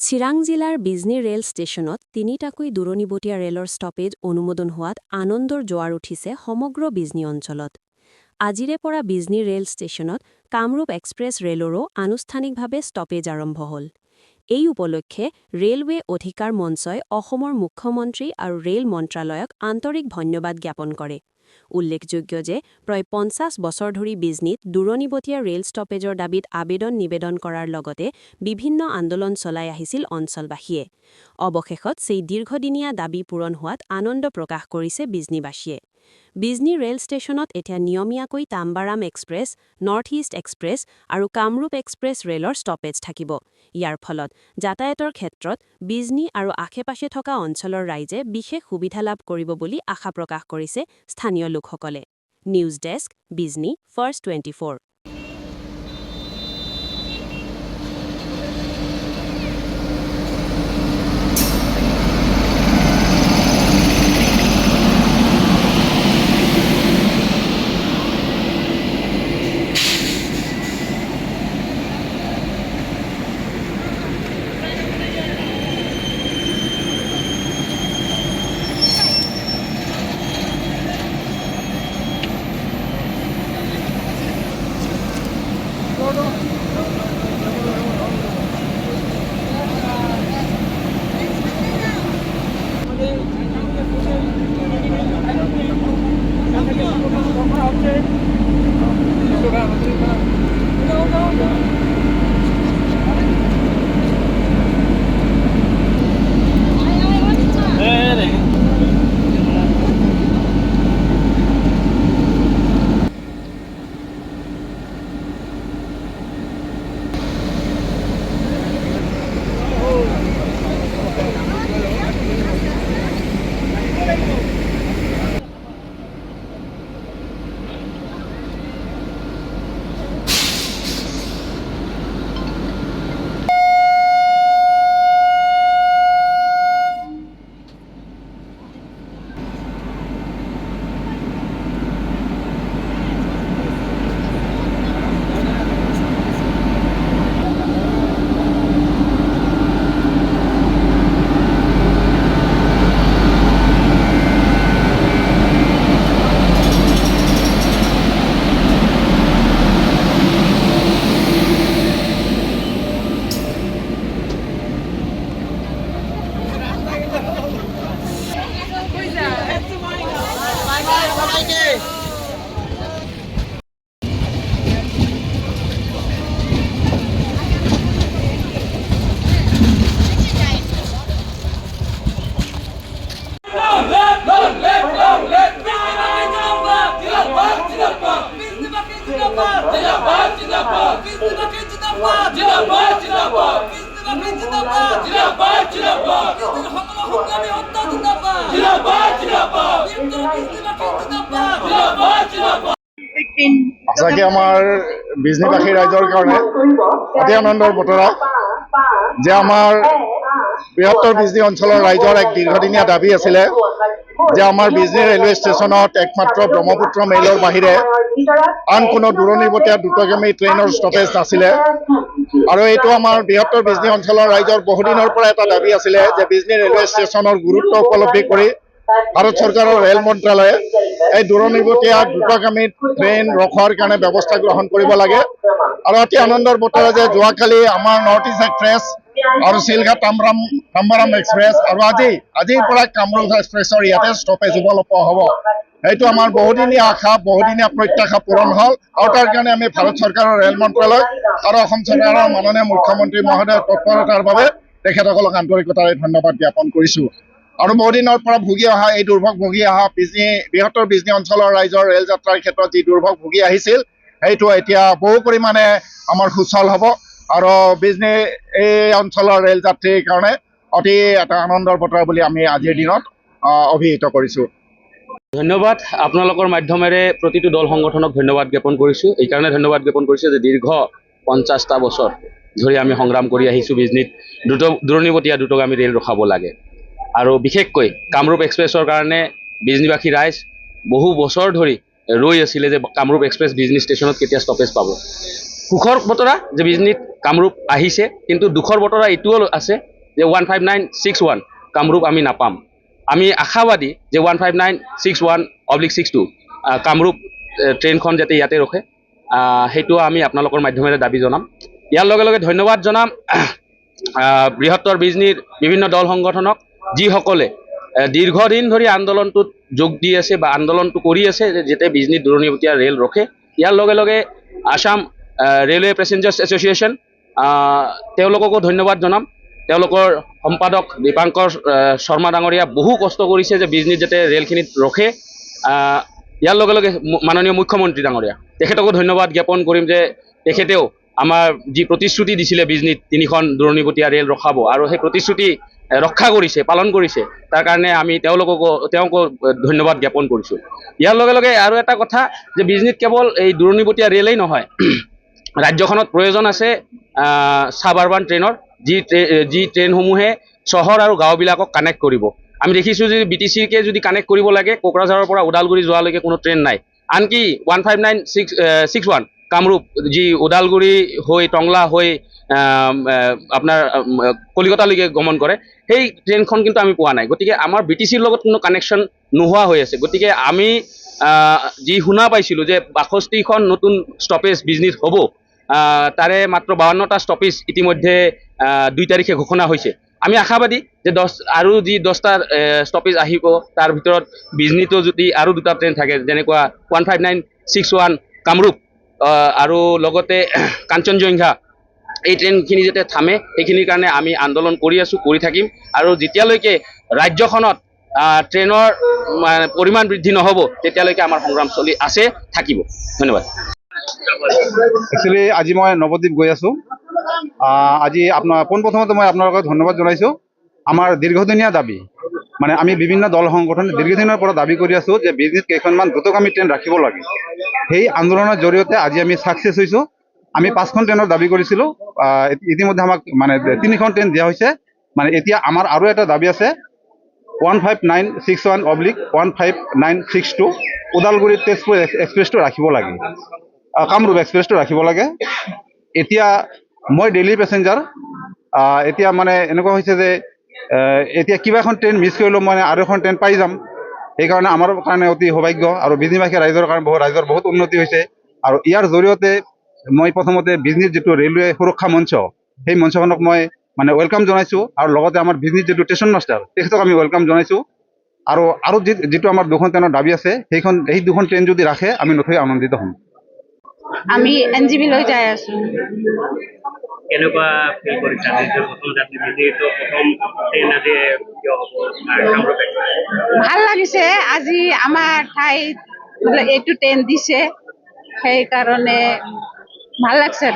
চিৰাং জিলাৰ বিজনী ৰেল ষ্টেচনত তিনিটাকৈ দূৰণিবতীয়া ৰেলৰ ষ্টপেজ অনুমোদন হোৱাত আনন্দৰ জোৱাৰ উঠিছে সমগ্ৰ বিজনী অঞ্চলত। আজিৰে পৰা বিজনী ৰেল ষ্টেচনত কামৰূপ এক্সপ্ৰেছ ৰেলৰো আনুষ্ঠানিকভাৱে ষ্টপেজ আৰম্ভ হ'ল। এই উপলক্ষে ৰেলৱে অধিকাৰ মঞ্চই অসমৰ মুখ্যমন্ত্ৰী আৰু ৰেল মন্ত্ৰালয়ক আন্তৰিক ধন্যবাদ জ্ঞাপন কৰে। উল্লেখযোগ্য যে প্ৰায় ৫০ বছৰ ধৰি বিজনীত দূৰণিবতীয়া ৰেল ষ্টপেজৰ দাবীত আবেদন নিবেদন কৰাৰ লগতে বিভিন্ন আন্দোলন চলাই আহিছিল অঞ্চলবাসীয়ে। অৱশেষত সেই দীৰ্ঘদিনীয়া দাবী পূৰণ হোৱাত আনন্দ প্ৰকাশ কৰিছে বিজনীবাসীয়ে। বিজনী ৰেল ষ্টেচনত এতিয়া নিয়মীয়াকৈ Tambaram express, north east express আৰু কামৰূপ এক্সপ্ৰেছ ৰেলৰ ষ্টপেজ থাকিব। ইয়াৰ ফলত যাতায়াতৰ ক্ষেত্ৰত বিজনী আৰু আশে-পাশে থকা অঞ্চলৰ ৰাইজে বিশেষ সুবিধা লাভ কৰিব বুলি আশা প্ৰকাশ কৰিছে স্থানীয় লোকসকলে। News desk, Bijni first 24। সঁচাকৈ আমাৰ বিজনীবাসী ৰাইজৰ কাৰণে অতি আনন্দৰ বতৰা যে আমাৰ বৃহত্তৰ বিজনী অঞ্চলৰ ৰাইজৰ এক দীৰ্ঘদিনীয়া দাবী আছিলে যে আমাৰ বিজনী ৰেলৱে ষ্টেচনত একমাত্ৰ ব্ৰহ্মপুত্ৰ মেইলৰ বাহিৰে আন কোনো দূৰণিবতীয়া দ্ৰুতগামী ট্ৰেইনৰ ষ্টপেজ নাছিলে। আৰু এইটো আমাৰ বৃহত্তৰ বিজনী অঞ্চলৰ ৰাইজৰ বহুদিনৰ পৰা এটা দাবী আছিলে যে বিজনী ৰেলৱে ষ্টেচনৰ গুৰুত্ব উপলব্ধি কৰি ভাৰত চৰকাৰৰ ৰেল মন্ত্ৰালয়ে এই দূৰণিবতীয়া দ্ৰুতগামী ট্ৰেইন ৰখোৱাৰ কাৰণে ব্যৱস্থা গ্ৰহণ কৰিব লাগে। আৰু অতি আনন্দৰ বতৰা যে যোৱাকালি আমাৰ নৰ্থ ইষ্ট এক্সপ্ৰেছ আৰু চিলঘাট তাম্বাৰাম এক্সপ্ৰেছ আৰু আজিৰ পৰা কামৰূপ এক্সপ্ৰেছৰ ইয়াতে ষ্টপেজ উপলব্ধ হ'ব। এইটো আমাৰ বহুদিনীয়া আশা, বহুদিনীয়া প্ৰত্যাশা পূৰণ হ'ল। আৰু তাৰ কাৰণে আমি ভাৰত চৰকাৰৰ ৰেল মন্ত্ৰালয় আৰু অসম চৰকাৰৰ মাননীয় মুখ্যমন্ত্ৰী মহোদয়ৰ তৎপৰতাৰ বাবে তেখেতসকলক আন্তৰিকতাৰে ধন্যবাদ জ্ঞাপন কৰিছোঁ। আৰু বহুদিনৰ পৰা ভুগি অহা এই দুৰ্ভোগ ভুগি অহা বৃহত্তৰ বিজনী অঞ্চলৰ ৰাইজৰ ৰেল যাত্ৰাৰ ক্ষেত্ৰত যি দুৰ্ভোগ ভুগি আহিছিল সেইটো এতিয়া বহু পৰিমাণে আমাৰ সুচল হ'ব। আৰু বিজনী এই অঞ্চলৰ ৰেল যাত্ৰীৰ কাৰণে অতি এটা আনন্দৰ বতৰা বুলি আমি আজিৰ দিনত অভিহিত কৰিছোঁ। ধন্যবাদ। আপোনালোকৰ মাধ্যমেৰে প্ৰতিটো দল সংগঠনক ধন্যবাদ জ্ঞাপন কৰিছোঁ। এইকাৰণে ধন্যবাদ জ্ঞাপন কৰিছোঁ যে দীৰ্ঘ ৫০টা বছৰ ধৰি আমি সংগ্ৰাম কৰি আহিছোঁ বিজনীত দূৰণিবতীয়া দ্ৰুতগামী ৰেল ৰখাব লাগে। আৰু বিশেষকৈ কামৰূপ এক্সপ্ৰেছৰ কাৰণে বিজনীবাসী ৰাইজ বহু বছৰ ধৰি ৰৈ আছিলে যে কামৰূপ এক্সপ্ৰেছ বিজনী ষ্টেচনত কেতিয়া ষ্টপেজ পাব। সুখৰ বতৰা যে বিজনীত কামৰূপ আহিছে, কিন্তু দুখৰ বতৰা এইটোও আছে যে 15961 কামৰূপ আমি নাপাম। আমি আশাবাদী যে 15961/62 কামৰূপ ট্ৰেইনখন যাতে ইয়াতে ৰখে, সেইটো আমি আপোনালোকৰ মাধ্যমেৰে দাবী জনাম। ইয়াৰ লগে লগে ধন্যবাদ জনাম বৃহত্তৰ বিজনীৰ বিভিন্ন দল সংগঠনক, যিসকলে দীৰ্ঘদিন ধৰি আন্দোলনটোত যোগ দি আছে বা আন্দোলনটো কৰি আছে যাতে বিজনীত দূৰণিবতীয়া ৰেল ৰখে। ইয়াৰ লগে লগে আসাম ৰেলৱে পেছেঞ্জাৰ্ছ এছ'চিয়েশ্যন, তেওঁলোককো ধন্যবাদ জনাম। তেওঁলোকৰ সম্পাদক দীপাংকৰ শৰ্মা ডাঙৰীয়া বহু কষ্ট কৰিছে যে বিজনীত যাতে ৰেলখিনিত ৰখে। ইয়াৰ লগে লগে মাননীয় মুখ্যমন্ত্ৰী ডাঙৰীয়া, তেখেতকো ধন্যবাদ জ্ঞাপন কৰিম যে তেখেতেও আমাৰ যি প্ৰতিশ্ৰুতি দিছিলে বিজনীত 3খন দূৰণিবতীয়া ৰেল ৰখাব, আৰু সেই প্ৰতিশ্ৰুতি ৰক্ষা কৰিছে, পালন কৰিছে। তাৰ কাৰণে আমি তেওঁকো ধন্যবাদ জ্ঞাপন কৰিছোঁ। ইয়াৰ লগে লগে আৰু এটা কথা যে বিজনীত কেৱল এই দূৰণিবতীয়া ৰেলেই নহয়, ৰাজ্যখনত প্ৰয়োজন আছে ছাব আৰবান ট্ৰেইনৰ, যি ট্ৰেইনসমূহে চহৰ আৰু গাঁওবিলাকক কানেক্ট কৰিব। আমি দেখিছোঁ যে BTCকে যদি কানেক্ট কৰিব লাগে, কোকৰাঝাৰৰ পৰা ওদালগুৰি যোৱালৈকে কোনো ট্ৰেইন নাই। আনকি 15961 কামৰূপ, যি ওদালগুৰি হৈ টংলা হৈ আপোনাৰ কলিকতালৈকে গমন কৰে, সেই ট্ৰেইনখন কিন্তু আমি পোৱা নাই। গতিকে আমাৰ BTCৰ লগত কোনো কানেকশ্যন নোহোৱা হৈ আছে। গতিকে আমি যি শুনা পাইছিলোঁ যে 62খন নতুন ষ্টপেজ বিজনীত হ'ব, তাৰে মাত্ৰ 52টা ষ্টপেজ ইতিমধ্যে 2 তাৰিখে ঘোষণা হৈছে। আমি আশাবাদী যে আৰু যি 10টা ষ্টপেজ আহিব, তাৰ ভিতৰত বিজনীতো যদি আৰু 2টা ট্ৰেইন থাকে, যেনেকুৱা 15961 কামৰূপ আৰু লগতে কাঞ্চনজংঘা, এই ট্ৰেইনখিনি যাতে থামে, সেইখিনিৰ কাৰণে আমি আন্দোলন কৰি আছোঁ, কৰি থাকিম। আৰু যেতিয়ালৈকে ৰাজ্যখনত ট্ৰেইনৰ পৰিমাণ বৃদ্ধি নহ'ব, তেতিয়ালৈকে আমাৰ সংগ্ৰাম চলি আছে, থাকিব। ধন্যবাদ। একচুৱেলি আজি মই নৱদ্বীপ গৈ আছোঁ। আজি পোনপ্ৰথমতে মই আপোনালোকক ধন্যবাদ জনাইছোঁ। আমাৰ দীৰ্ঘদিনীয়া দাবী, মানে আমি বিভিন্ন দল সংগঠন দীৰ্ঘদিনৰ পৰা দাবী কৰি আছোঁ যে বিজনীত কেইখনমান দ্ৰুতগামী ট্ৰেইন ৰাখিব লাগে। সেই আন্দোলনৰ জৰিয়তে আজি আমি ছাকচেছ হৈছোঁ। আমি 5খন ট্ৰেইনৰ দাবী কৰিছিলোঁ, ইতিমধ্যে আমাক মানে 3খন ট্ৰেইন দিয়া হৈছে। মানে এতিয়া আমাৰ আৰু এটা দাবী আছে, 15961/15962 ওদালগুৰি তেজপুৰ এক্সপ্ৰেছটো ৰাখিব লাগে, কামৰূপ এক্সপ্ৰেছটো ৰাখিব লাগে। এতিয়া মই ডেইলি পেছেঞ্জাৰ, এতিয়া মানে এনেকুৱা হৈছে যে এতিয়া কিবা এখন ট্ৰেইন মিছ কৰিলেও মই আৰু এখন ট্ৰেইন পাই যাম। সেইকাৰণে আমাৰ কাৰণে অতি সৌভাগ্য, আৰু বিজনীবাসী ৰাইজৰ কাৰণে ৰাইজৰ বহুত উন্নতি হৈছে। আৰু ইয়াৰ জৰিয়তে মই প্ৰথমতে বিজনীৰ যিটো ৰেলৱে সুৰক্ষা মঞ্চ, সেই মঞ্চখনক মই মানে ৱেলকাম জনাইছোঁ। আৰু লগতে আমাৰ বিজনীৰ যিটো ষ্টেচন মাষ্টাৰ, তেখেতক আমি ৱেলকাম জনাইছোঁ। আৰু যিটো আমাৰ 2খন ট্ৰেইনৰ দাবী আছে, সেই 2খন ট্ৰেইন যদি ৰাখে, আমি নথৈ আনন্দিত হ'ম। আমি NGB লৈ যাই আছো। কেনেকুৱা ফিল কৰিছা? প্ৰথম যাত্ৰী বিজনীটো প্ৰথম ট্ৰেইন আজি কিয় হ'ব কামৰূপ এক্সপ্ৰেছ? ভাল লাগিছে, আজি আমাৰ ঠাইত এইটো ট্ৰেইন দিছে, সেইকাৰণে ভাল লাগছে।